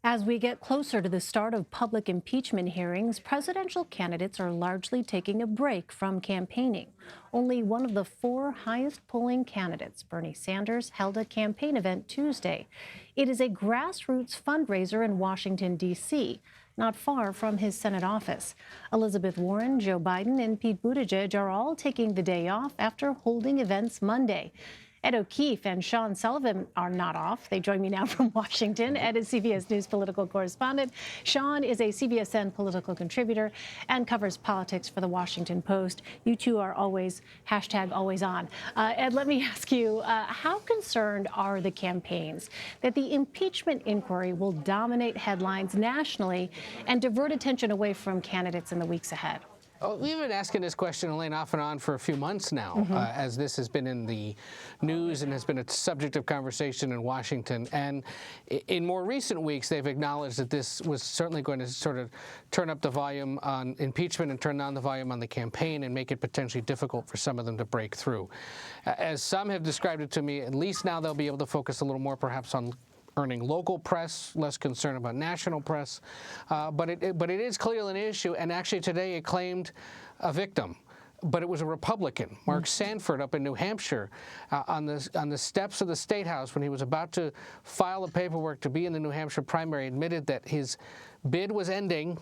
As we get closer to the start of public impeachment hearings, presidential candidates are largely taking a break from campaigning. Only one of the four highest polling candidates, Bernie Sanders, held a campaign event Tuesday. It is a grassroots fundraiser in Washington, D.C., not far from his Senate office. Elizabeth Warren, Joe Biden, and Pete Buttigieg are all taking the day off after holding events Monday. Ed O'Keefe and Sean Sullivan are not off. They join me now from Washington. Ed is CBS News political correspondent. Sean is a CBSN political contributor and covers politics for the Washington Post. You two are always #always on. Ed, let me ask you, how concerned are the campaigns that the impeachment inquiry will dominate headlines nationally and divert attention away from candidates in the weeks ahead? Oh, we've been asking this question, Elaine, off and on for a few months now, as this has been in the news and has been a subject of conversation in Washington. And in more recent weeks, they've acknowledged that this was certainly going to sort of turn up the volume on impeachment and turn down the volume on the campaign and make it potentially difficult for some of them to break through. As some have described it to me, at least now they'll be able to focus a little more perhaps on earning local press, less concern about national press, but it is clearly an issue. And actually today it claimed a victim, but it was a Republican, Mark Sanford, up in New Hampshire, on the steps of the State House when he was about to file the paperwork to be in the New Hampshire primary, admitted that his bid was ending,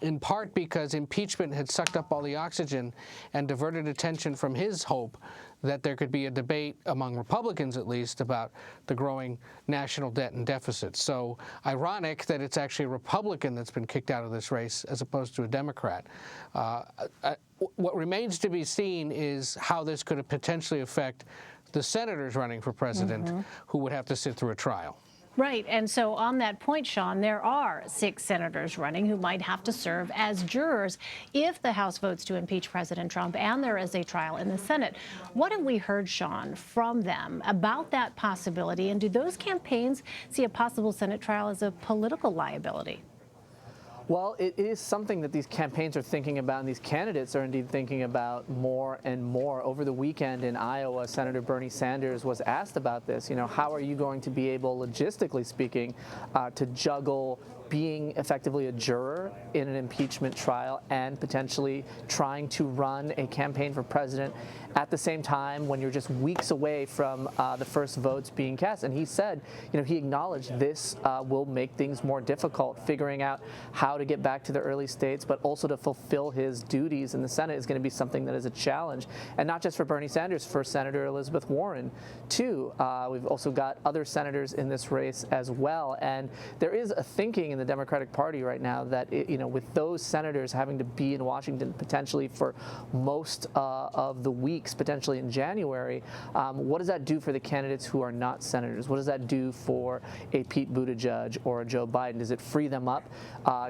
in part because impeachment had sucked up all the oxygen and diverted attention from his hope that there could be a debate among Republicans, at least, about the growing national debt and deficit. So ironic that it's actually a Republican that's been kicked out of this race as opposed to a Democrat. What remains to be seen is how this could potentially affect the senators running for president who would have to sit through a trial. Right. And so on that point, Sean, there are 6 senators running who might have to serve as jurors if the House votes to impeach President Trump and there is a trial in the Senate. What have we heard, Sean, from them about that possibility? And do those campaigns see a possible Senate trial as a political liability? Well, it is something that these campaigns are thinking about, and these candidates are indeed thinking about more and more. Over the weekend in Iowa, Senator Bernie Sanders was asked about this. You know, how are you going to be able, logistically speaking, to juggle being effectively a juror in an impeachment trial and potentially trying to run a campaign for president at the same time when you're just weeks away from the first votes being cast? And he said, you know, he acknowledged this will make things more difficult, figuring out how to get back to the early states, but also to fulfill his duties in the Senate is going to be something that is a challenge. And not just for Bernie Sanders, for Senator Elizabeth Warren, too. We've also got other senators in this race as well. And there is a thinking in the Democratic Party right now that, you know, with those senators having to be in Washington potentially for most of the weeks, potentially in January, what does that do for the candidates who are not senators? What does that do for a Pete Buttigieg or a Joe Biden? Does it free them up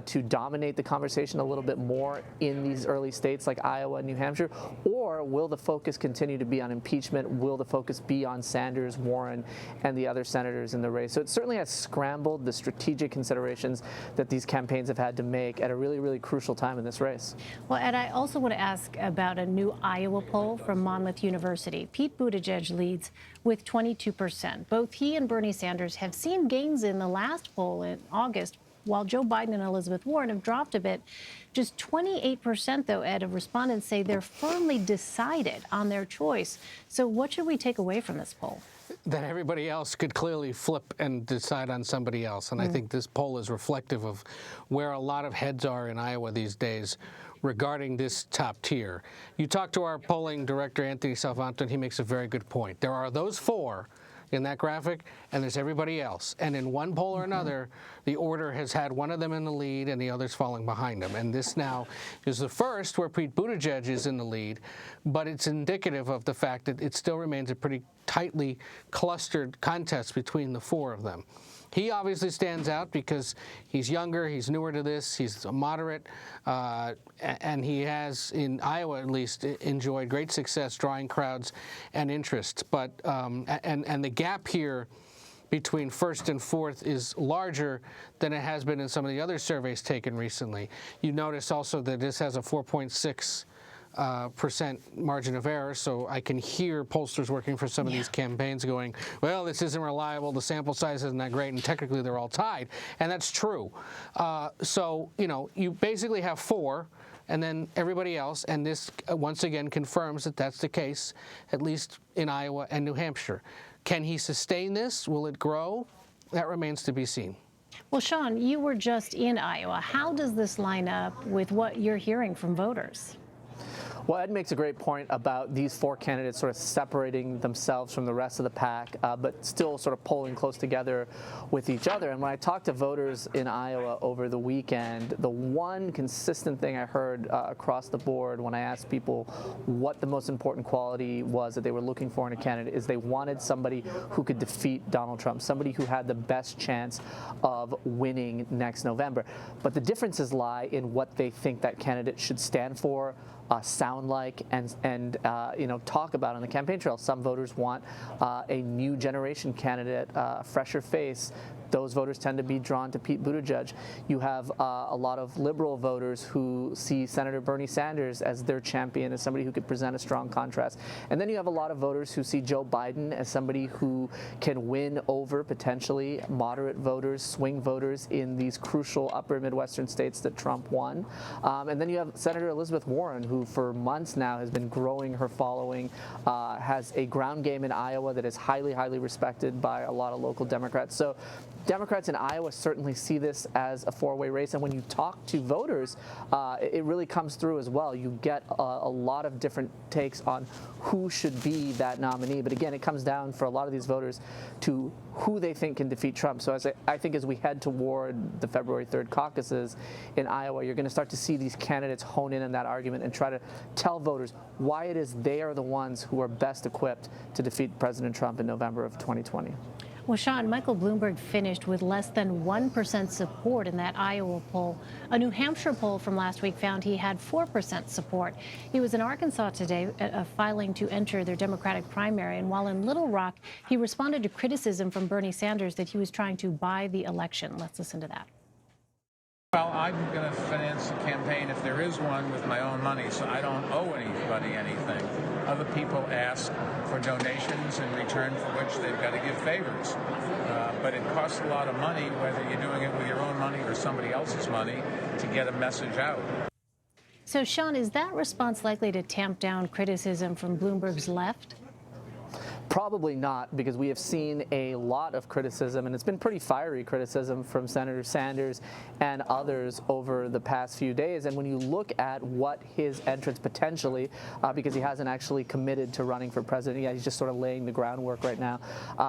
to dominate the conversation a little bit more in these early states like Iowa and New Hampshire? Or will the focus continue to be on impeachment? Will the focus be on Sanders, Warren, and the other senators in the race? So it certainly has scrambled the strategic considerations that these campaigns have had to make at a really, really crucial time in this race. Well, Ed, I also want to ask about a new Iowa poll from Monmouth University. Pete Buttigieg leads with 22%. Both he and Bernie Sanders have seen gains in the last poll in August, while Joe Biden and Elizabeth Warren have dropped a bit. Just 28%, though, Ed, of respondents say they're firmly decided on their choice. So what should we take away from this poll? That everybody else could clearly flip and decide on somebody else. And I think this poll is reflective of where a lot of heads are in Iowa these days regarding this top tier. You talk to our polling director, Anthony Salvanto, and he makes a very good point. There are those 4 in that graphic, and there's everybody else. And in one poll or another, the order has had one of them in the lead and the others falling behind them. And this now is the first where Pete Buttigieg is in the lead, but it's indicative of the fact that it still remains a pretty tightly clustered contest between the 4 of them. He obviously stands out because he's younger, he's newer to this, he's a moderate, and he has, in Iowa at least, enjoyed great success drawing crowds and interest. But and the gap here between first and fourth is larger than it has been in some of the other surveys taken recently. You notice also that this has a 4.6 percent margin of error, so I can hear pollsters working for some of these campaigns going, well, this isn't reliable, the sample size isn't that great, and technically they're all tied, and that's true. So, you know, you basically have 4, and then everybody else, and this once again confirms that that's the case, at least in Iowa and New Hampshire. Can he sustain this? Will it grow? That remains to be seen. Well, Sean, you were just in Iowa. How does this line up with what you're hearing from voters? Well, Ed makes a great point about these 4 candidates sort of separating themselves from the rest of the pack, but still sort of polling close together with each other. And when I talked to voters in Iowa over the weekend, the one consistent thing I heard across the board when I asked people what the most important quality was that they were looking for in a candidate is they wanted somebody who could defeat Donald Trump, somebody who had the best chance of winning next November. But the differences lie in what they think that candidate should stand for, sound like, and you know, talk about on the campaign trail. Some voters want a new generation candidate, a fresher face. Those voters tend to be drawn to Pete Buttigieg. You have a lot of liberal voters who see Senator Bernie Sanders as their champion, as somebody who could present a strong contrast. And then you have a lot of voters who see Joe Biden as somebody who can win over potentially moderate voters, swing voters in these crucial upper Midwestern states that Trump won. And then you have Senator Elizabeth Warren, who for months now has been growing her following, has a ground game in Iowa that is highly, highly respected by a lot of local Democrats. So Democrats in Iowa certainly see this as a 4-way race, and when you talk to voters, it really comes through as well. You get a lot of different takes on who should be that nominee, but again, it comes down for a lot of these voters to who they think can defeat Trump. So I think as we head toward the February 3rd caucuses in Iowa, you're going to start to see these candidates hone in on that argument and try to tell voters why it is they are the ones who are best equipped to defeat President Trump in November of 2020. Well, Sean, Michael Bloomberg finished with less than 1% support in that Iowa poll. A New Hampshire poll from last week found he had 4% support. He was in Arkansas today, filing to enter their Democratic primary. And while in Little Rock, he responded to criticism from Bernie Sanders that he was trying to buy the election. Let's listen to that. Well, I'm going to finance a campaign, if there is one, with my own money, so I don't owe anybody anything. Other people ask for donations in return for which they've got to give favors. But it costs a lot of money, whether you're doing it with your own money or somebody else's money, to get a message out. So, Sean, is that response likely to tamp down criticism from Bloomberg's left? Probably not, because we have seen a lot of criticism, and it's been pretty fiery criticism from Senator Sanders and others over the past few days. And when you look at what his entrance potentially, because he hasn't actually committed to running for president, he's just sort of laying the groundwork right now,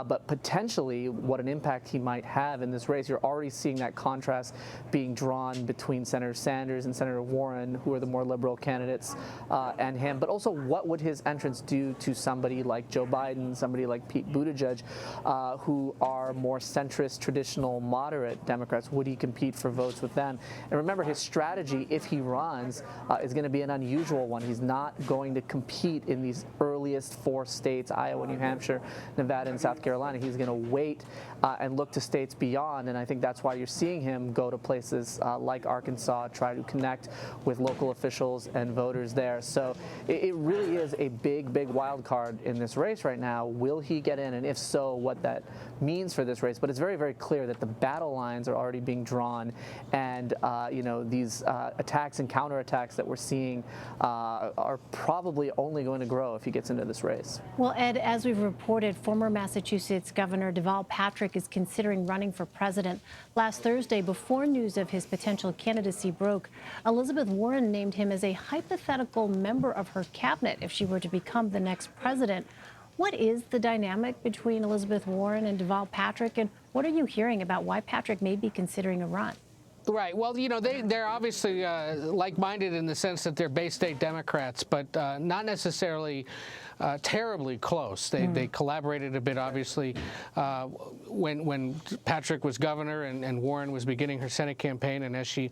but potentially what an impact he might have in this race, you're already seeing that contrast being drawn between Senator Sanders and Senator Warren, who are the more liberal candidates, and him. But also, what would his entrance do to somebody like Joe Biden, somebody like Pete Buttigieg, who are more centrist, traditional, moderate Democrats? Would he compete for votes with them? And remember, his strategy, if he runs, is going to be an unusual one. He's not going to compete in these earliest 4 states, Iowa, New Hampshire, Nevada, and South Carolina. He's going to wait and look to states beyond, and I think that's why you're seeing him go to places like Arkansas, try to connect with local officials and voters there. So it really is a big, big wild card in this race right now. Will he get in, and if so, what that means for this race? But it's very, very clear that the battle lines are already being drawn, and you know, these attacks and counterattacks that we're seeing are probably only going to grow if he gets into this race. Well, Ed, as we've reported, former Massachusetts Governor Deval Patrick is considering running for president. Last Thursday, before news of his potential candidacy broke, Elizabeth Warren named him as a hypothetical member of her cabinet if she were to become the next president. What is the dynamic between Elizabeth Warren and Deval Patrick, and what are you hearing about why Patrick may be considering a run? Right. Well, you know, they're obviously like-minded in the sense that they're Bay State Democrats, but not necessarily terribly close. They collaborated a bit, obviously, when Patrick was governor and Warren was beginning her Senate campaign, and as she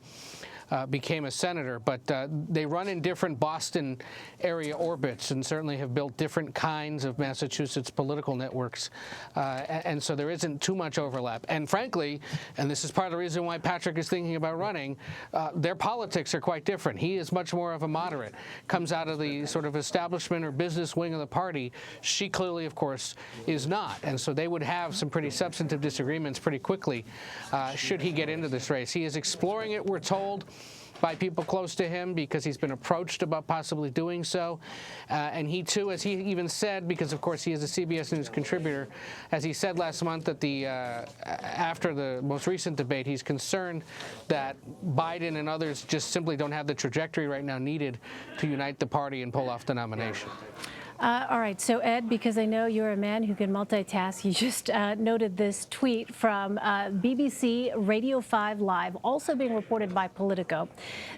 became a senator, but they run in different Boston area orbits and certainly have built different kinds of Massachusetts political networks, and so there isn't too much overlap. And frankly, and this is part of the reason why Patrick is thinking about running, their politics are quite different. He is much more of a moderate, comes out of the sort of establishment or business wing of the party. She clearly, of course, is not, and so they would have some pretty substantive disagreements pretty quickly should he get into this race. He is exploring it, we're told, by people close to him because he's been approached about possibly doing so. And he, too, as he even said, because, of course, he is a CBS News contributor, as he said last month at the after the most recent debate, he's concerned that Biden and others just simply don't have the trajectory right now needed to unite the party and pull off the nomination. All right, so Ed, because I know you're a man who can multitask, you just noted this tweet from BBC Radio 5 Live, also being reported by Politico,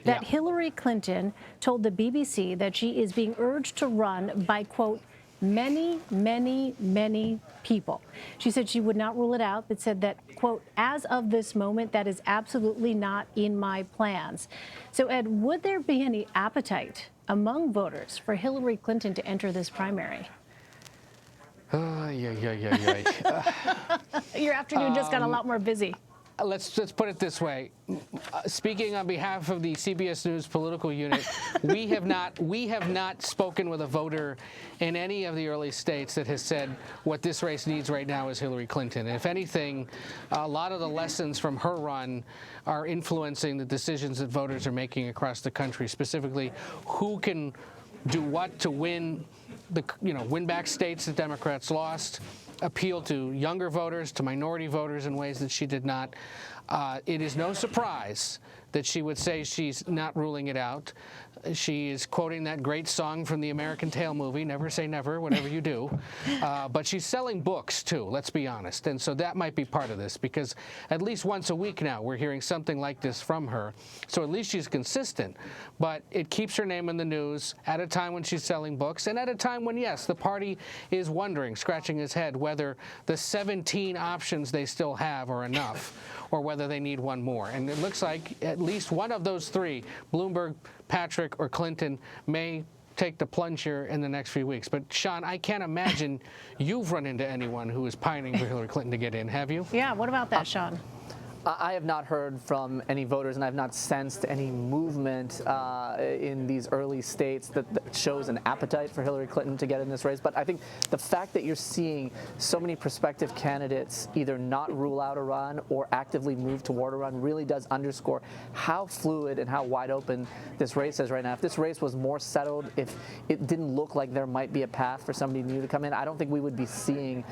that Hillary Clinton told the BBC that she is being urged to run by, quote, many, many, many people. She said she would not rule it out, but said that, quote, as of this moment, that is absolutely not in my plans. So, Ed, would there be any appetite among voters for Hillary Clinton to enter this primary? Your afternoon just got a lot more busy. Let's put it this way. Speaking on behalf of the CBS News political unit, we have not spoken with a voter in any of the early states that has said what this race needs right now is Hillary Clinton. If anything, a lot of the lessons from her run are influencing the decisions that voters are making across the country, specifically who can do what to win win back states that Democrats lost, appeal to younger voters, to minority voters in ways that she did not. It is no surprise that she would say she's not ruling it out. She is quoting that great song from the American Tail movie, never say never, whatever you do. But she's selling books, too, let's be honest. And so that might be part of this, because at least once a week now we're hearing something like this from her. So at least she's consistent. But it keeps her name in the news at a time when she's selling books and at a time when, yes, the party is wondering, scratching his head, whether the 17 options they still have are enough or whether they need one more. And it looks like at least one of those three, Bloomberg, Patrick, or Clinton, may take the plunge here in the next few weeks. But, Sean, I can't imagine you've run into anyone who is pining for Hillary Clinton to get in, have you? Yeah, what about that, Sean? I have not heard from any voters, and I have not sensed any movement in these early states that shows an appetite for Hillary Clinton to get in this race. But I think the fact that you're seeing so many prospective candidates either not rule out a run or actively move toward a run really does underscore how fluid and how wide open this race is right now. If this race was more settled, if it didn't look like there might be a path for somebody new to come in, I don't think we would be seeing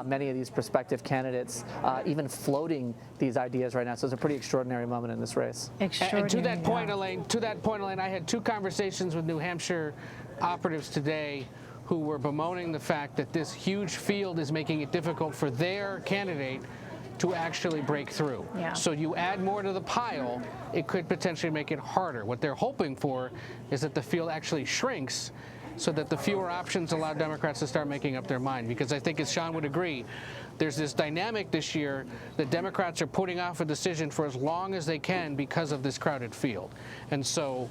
many of these prospective candidates even floating these ideas right now. So it's a pretty extraordinary moment in this race. And to that point, Elaine, I had two conversations with New Hampshire operatives today who were bemoaning the fact that this huge field is making it difficult for their candidate to actually break through. Yeah. So you add more to the pile, it could potentially make it harder. What they're hoping for is that the field actually shrinks so that the fewer options allow Democrats to start making up their mind. Because I think, as Sean would agree, there's this dynamic this year that Democrats are putting off a decision for as long as they can because of this crowded field. And so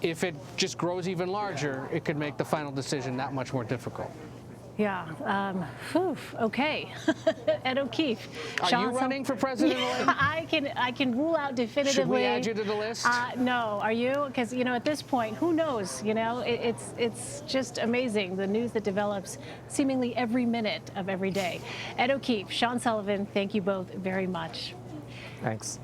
if it just grows even larger, it could make the final decision that much more difficult. Yeah. Okay. Ed O'Keefe. Are you running for president? I can rule out definitively. Should we add you to the list? No. Are you? Because at this point, who knows? It's just amazing, the news that develops seemingly every minute of every day. Ed O'Keefe, Sean Sullivan, thank you both very much. Thanks.